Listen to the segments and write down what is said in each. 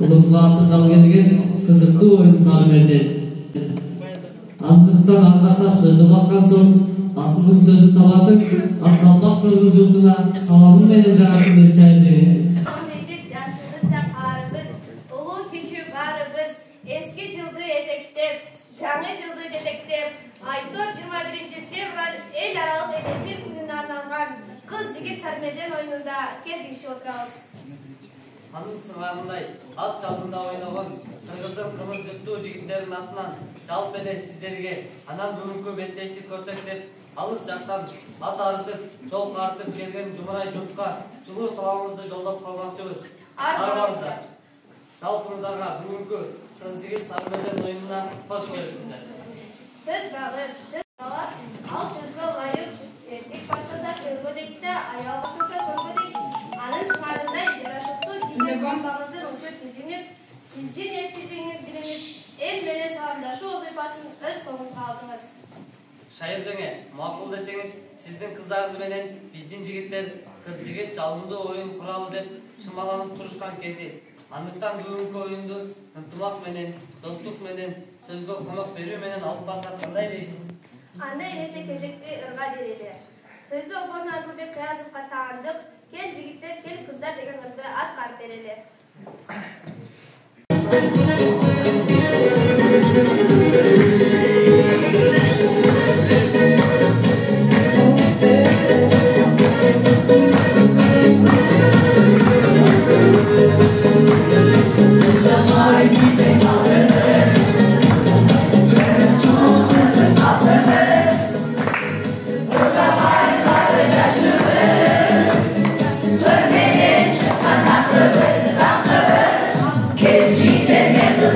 кылымга атыргалы келген кызыктуу оюн сага берди. Андыктан ардактап сөздү баккан соң асылдык сөздү табасың, Акалбак кыргыз журтуна саламы менен жарасын деп шаяржыгы. Eski жылды етектеп, жаңы жылды жетектеп, Айдор 21 февраль эл аралык электр күнүнө арналган кыз-жигит сармеден оюнунда кезигишип отурабыз. Анын сыңарындай ат жалында ойногон кыргыздын кымыз жүктүү жигиттеринин атынан жалпы эле сиздерге анан бүгүнкү беттештик көрсөтүп, алыс жактан ат арытып, жол картып келген жумурай журтка жылуу саламыбызды жолдоп калмакчыбыз. Арбаңыздар. Жалпыңыздарга бүгүнкү кыз-жигит сармеден оюнуна кош келипсиздер. Сөз багып, сөз бала, ал сөзгө ылайык, эркек баштаса көрбөдек да, аял баштаса көрбөдек, анын сыңарындай жарашыктуу кийген бамбаңыздын учу тизинип, сиздин этчилигиңиз билинип, эл менен саламдашуу вазыйфасын өз колуңузга алдыңыз. Шайыр жеңе, макул десеңиз, сиздин кыздарыңыз менен биздин жигиттер кыз-жигит жалындуу оюн куралы деп шымаланып турушкан кези. Андыктан бүгүнкү оюнду ынтымак менен, достук менен, сөзгө конок берүү менен алып барсак кандай дейсиз? Андай эмесе кезекти ырга берели. Сөзү Оборно Адылбек Каязовго таандык, кел жигиттер, кел кыздар деген ырды аткарып берели. Gel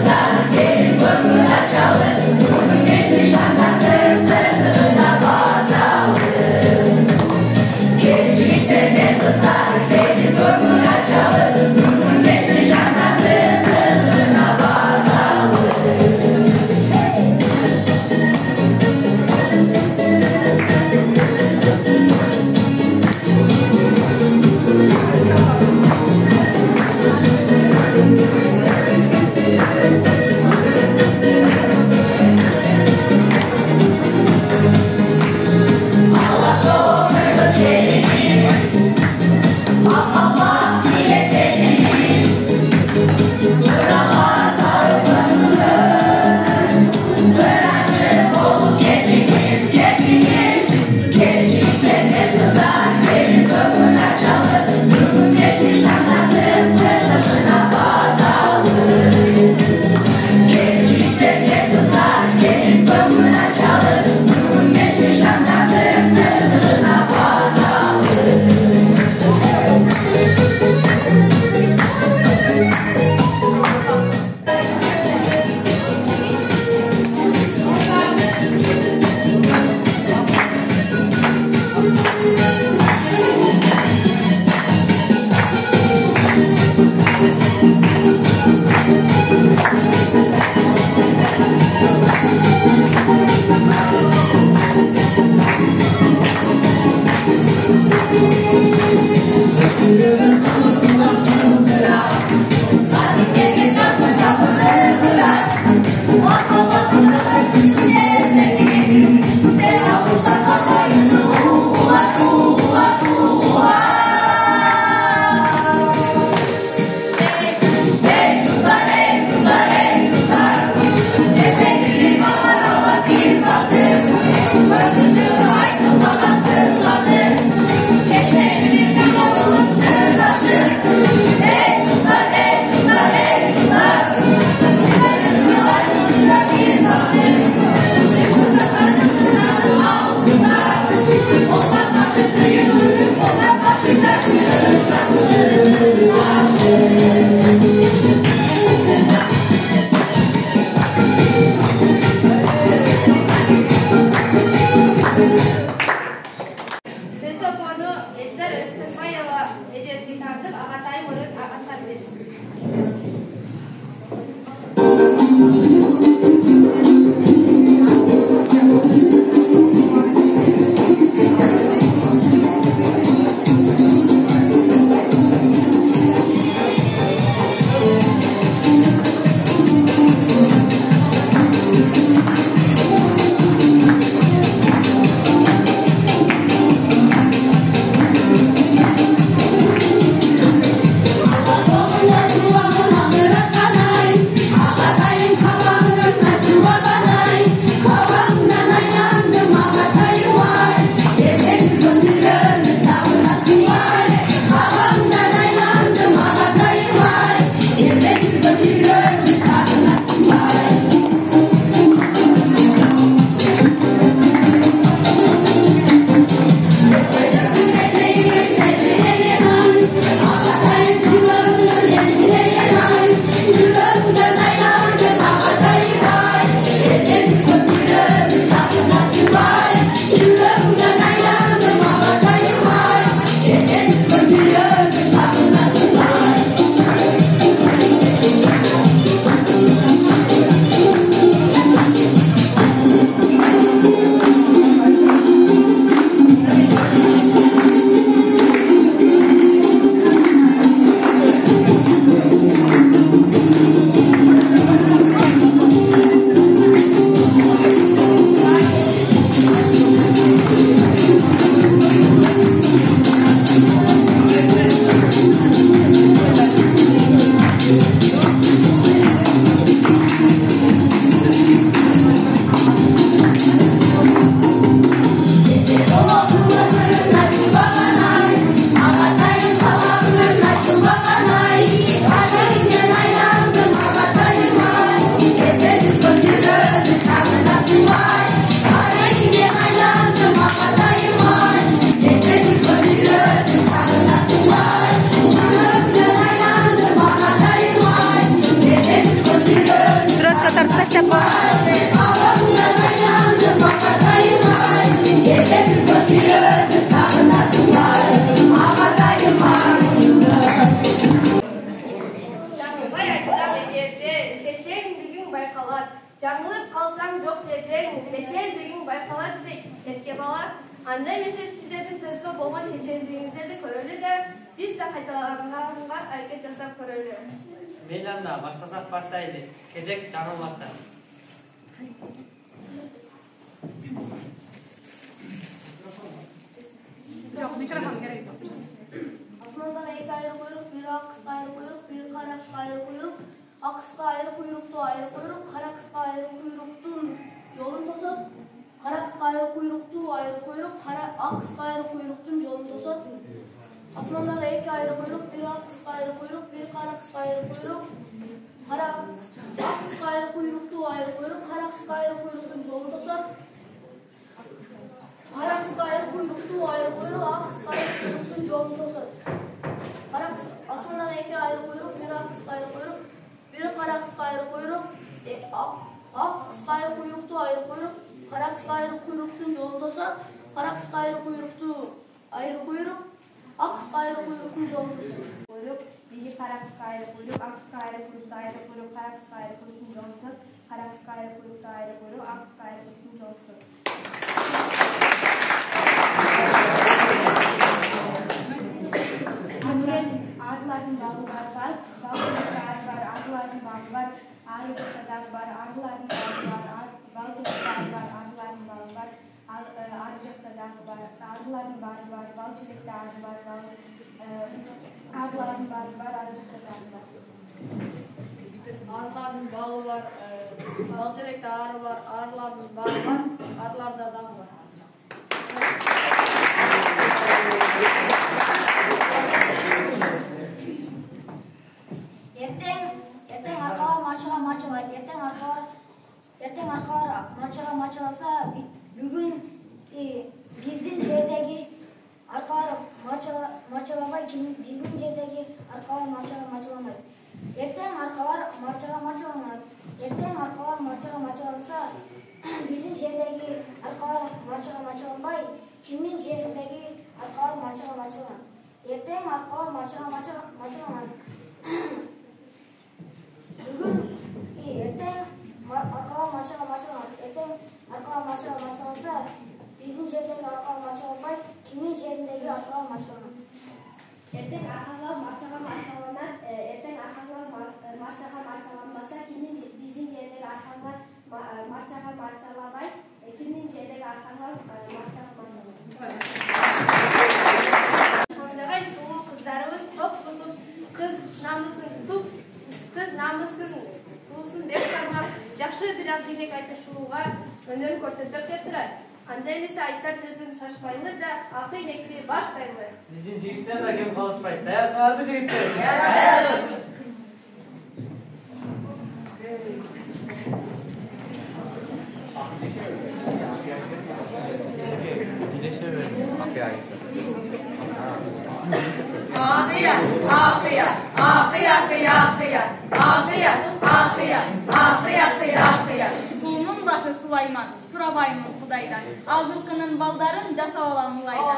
Жаңылып қалсаң жоқ жерден, мечелдігің байқалады дейік, ерке бала. Андай емесе сіздердің сөзге болған шешендігіңіздерді көрелі де, біз де қайталағанға әрекет жасап көрелі. Мен анда баштасақ баштайды. Кезек жаңылмашта. Жоқ, микрофон керек. Асмандағы екі айыр құйрық, бір ақ қысқа айыр құйрық, бір қара қысқа айыр құйрық. Ақ қысқа айыр құйрықты айыр құйрық, қара қысқа айыр құйрықтың жолын тосады. Қара қысқа айыр құйрықты айыр құйрық, ақ қысқа айыр құйрықтың жолын тосады. Асмандағы екі айыр құйрық, бір ақ қысқа айыр құйрық, бір қара қысқа айыр құйрық. Ақ қысқа айыр құйрықты айыр құйрық, қара қысқа айыр құйрықтың жолын тосады. Қара қысқа айыр құйрықты айыр құйрық, ақ қысқа айыр құйрықтың жолын тосады. Асмандағы екі айыр құйрық, бір ақ қысқа айыр құйрық, бір қара қысқа айыр құйрық, ақ қысқа айыр құйрықты айыр құйрық, қара қысқа айыр құйрықтың жолын тосады. Қара қысқа айыр құйрықты айыр құйрық, ақ қысқа айыр құйрықтың жолын тосады. Құйрық, бері қара қысқа айыр құйрық, ақ қысқа айыр құйрықты айыр құйрық, қара қысқа айыр құйрықтың жолын тосады. Қара қысқа айыр құйрықты айыр құйрық, ақ қысқа айыр құйрықтың жолын тосады. Arıların bağı var, balcılıklar var, arıların bağı var, arıcılıklar var, arıların bağı var, balcılıklar var, arıların bağı var, arıcılıklar var, arıların bağı var, balcılıklar var, arıların bağı var, arıcılıklar var. Arıların bağı var, balcılıklar var, arıların bağı var, arılarda dağ var. Erteng arkalar marçalar, erteng arkalar marçalasa bugün bizden jerdeki arkalar marçalamay, bizden jerdeki arkalar marçalamaydı. Erteng arkalar marçalamay, erteng arkalar marçalasa bizden jerdeki arkalar marçalamay, kimin жерindeki arkalar marçalamay. Erteng arkalar marçalamay. Bugün erteng arkalar marçalamasa bizim jerdeki arkalar marçalamay, kimin жерindeki arkalar marçalamay. Erteng arkalar marçalanar, erteng arkalar marçalanmasa kimin bizim jerdeki arkalar marçalamay, kimin jerdeki arkalar marçalamay. Şamdagay sulu kızlarımız top-to'sib kız namusin tutup, kız namusin tuğusun deb sanab, yaxshi dilak aytishuvga öneri ko'rsatsak deb turadi. Андай эмесе айтар сөзүн шашпайлы да, акый-некти баштайлы. Биздин жигиттер да кем калышпайт. Даярсыңарбы жигиттер? Даярбыз. Suunun başı Sulayman, Surabay'ın Kuday'dan, Aldırkının baldарын жасап alan Mulay'dan.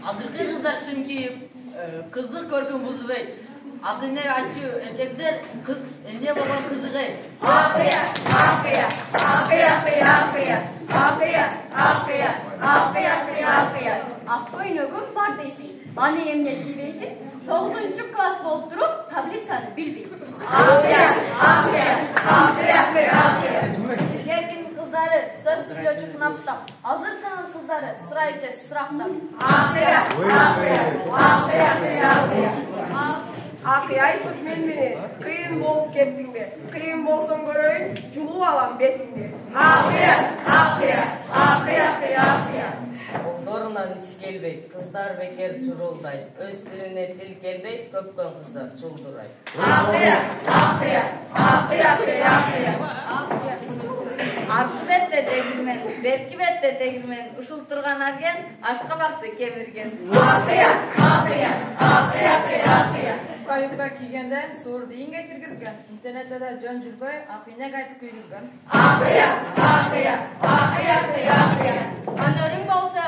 Aldırkı kızlar şimdi kızlık körkün buzubey. Akınne açı erkekler ne baba kızığı. Akkoyun ögün var deysin. Bana emniyet bileysin. 9. klas bolup durup tabletsani bilbeysin. Erkin kızları söz söylüyor kınaptan. Azırkının kızları sırayıcı sıraktan. Ақи айтып мені, қиын болып кеттің бе? Қиын болсын көрейін, жұлып алам бетіңде. Қолдарынан іш келбей, қыздар бекер жұрылдай. Өз тіліне тіл келбей, көпкен қыздар чулдырай. Artı bette degirmen, berki bette degirmen, uşul turgan argen, aşka baktı kemirgen. Kısa yupka kiygende suur deyinge kirgizgen. İnternette de jön жүрбөй, акыйне айтып күйгізген. Önörün bolsa,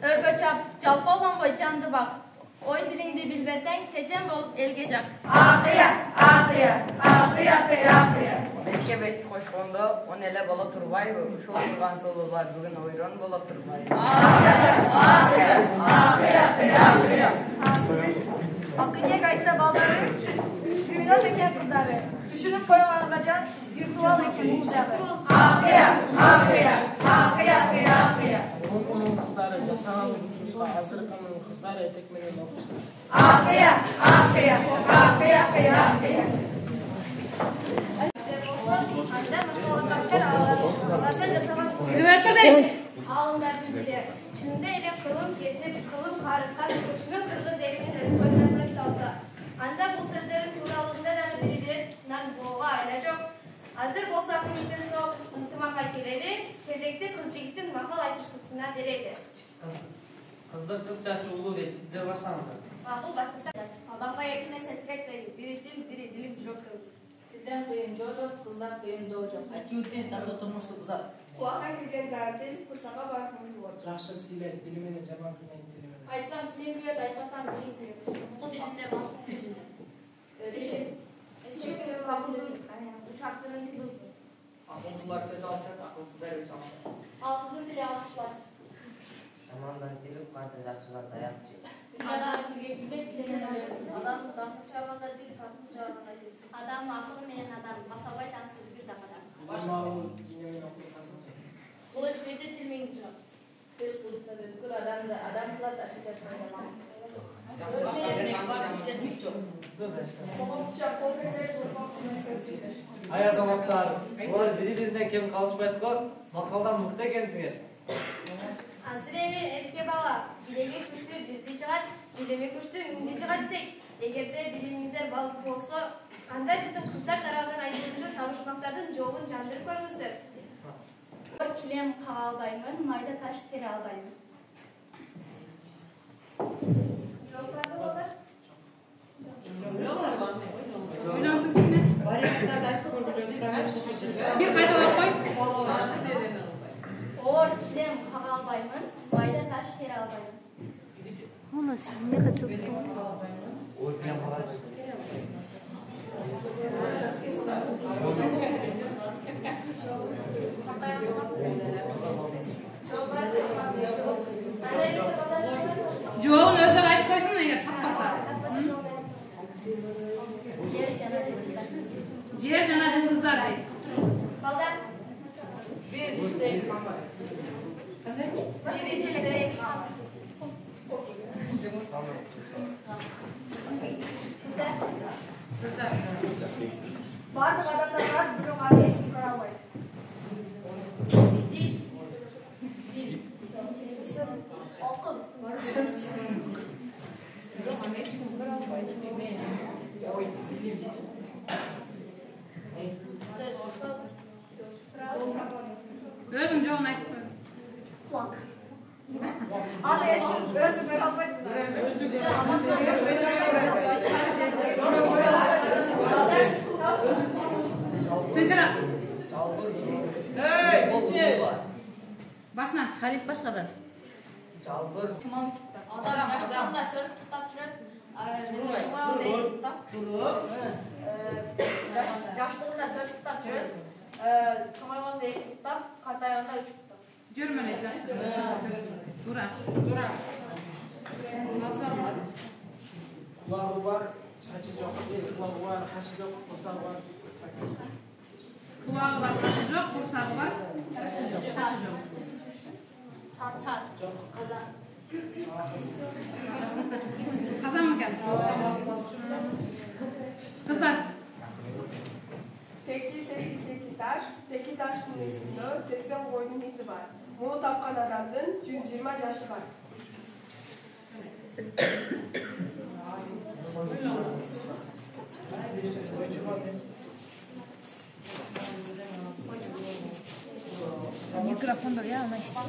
örgö çap, çalpa olan boy candı bak. Oy dilingdi bilbeseng, keçen bolup elge jak. Акыя, акыя, акыя, акыя. Бешке бешти кошкондо, он эле боло турбайбы. Ушул турган солулар бүгүн ойрон боло турбайбы. Акыне кайтса балдары, сүйүнөт экен кыздары. Түшүнүп койгонго жаз, виртуал экен бул жагы. Акыя, акыя, акыя, акыя. Onun kızları жасаған жұмысқа азыр қанның қыздары етек менен оқысын. Акыя, акыя, акыя, акыя. Alınların biri. Çin'de ile kılım kesip, kılım karıklar, uçmuş kırgız elinin önüne salsa. Anda bu sözlerin kuralında da birbirinden boğa ile çok. Hazır bolsakın iten soğuk, ıntımağa keleli, kezekte kız jigittin makal aytışısına vereli. Kızlar kız çarşı ulu deydi, sizler başlandı. Makul başlasa. Adamga yakında setrek deydi. Biri dilim çok kıl. Dilden kıyın jojo, kızdan kıyın dojo. Ачуутен тато турмушту бузат. Кулакка кирген зардил, курсага баркымыз болчу. Жақсы сөйлер, дили менен жаман күйен тили менен. Айтсам тілен күйет, айтпасам тілен күйет. Бұл dilinde basın dilinde. Eşek gibi kapının, uçakçının dili uzun. Акылдуулар сөз алышат, акылсыздар өч алышат. Altızın dili alışlar. Жамандан келіп, қанша жақсылар даяқ жейді. Adam tilge gület dilene söylüyor. Adam dağın çarvanda dil tatlı çarvanda dil. Adam akıllı menen adam, masabay tansız bir dakika. Başmağın inemen okutasın. Kılıç beyde tilmeyin çıkar. Til kılıçla dedikür adam kılat aşı çarpın zaman. Ай азаматтар, олар бири-биринен кем калышпайт го, макалдан мыкты экенсиңер. Азыр эми эрке бала, билеге күчтүү бирди чыгат, билеме күчтүү миңди чыгат дейт. Эгерде билимиңиздер балык болсо, андай биздин кыздар тарабынан айтылуучу табышмактардын жообун жандырып көрүңүздөр. Kilem kağalbayımın, mayda taş tere albayım. Жооп кайсы балдар? Oynansın kişine. Bir kayda koy. Or kilem kağalbayımın, mayda taş tere albayım. Ой, прям молодец. Joğun özel ayıp koysana eğer patmasa. Ciğer canacı kızlar değil. Балдар, Bir işte. bir içinde. Kızlar. Бардык адамдар бар, бирок аны эч ким көре албайт. Dil. Dil. Isim. Okul. Söz. Özüm Joğun ayıp koy. Kulak. Аны эч ким өзү көре албайт. Тынчыра. Эй, Басына Халит başkadan. жалбыр. Адам жаштарында төрт туктап жүрөт. Чумагандай туктап. Жаштыгында төрт туктап жүрөт. Чумагандай эки туктап, картайганда үч туктап. Görmeli yaşlı. Dura. Kulağu var, saçı yok. Kulağı var, kaşı yok, kursağı var. Kulağı var, kaşı yok, kursağı var. Saçı yok. Saat. Kazan. Kazan mı geldi? Kızlar. Seki taşın üstünde 80 boyunun izi var. Bunu tapkan adamın 120 yaşı var. Mikrofonda ya ama işte.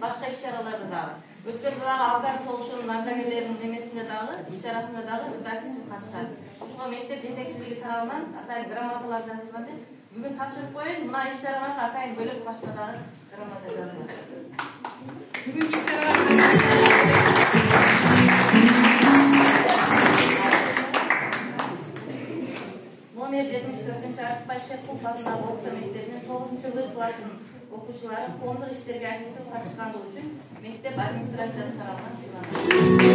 Başka iş yaraları da. Ötken dağ Afgan soğuşunun andanelerinin demesinde dağı, iş yarasında dağı aktif katışkan. Şuna mektep yetekçiliği tarafından atayın gramatalar yazılmadı. Bugün tapşırıp koyun, buna iş yaralar atayın böyle bir başka dağı gramata yazılmadı. Bugün iş yaralar Nomer 74. Artık Başkentpul Fatındağı Orta Mektebi'nin 9. yıllık klasının okuşuları konuda işlerge aktif katışkanlığı için mektep administrasiyası tarafından sığlanır.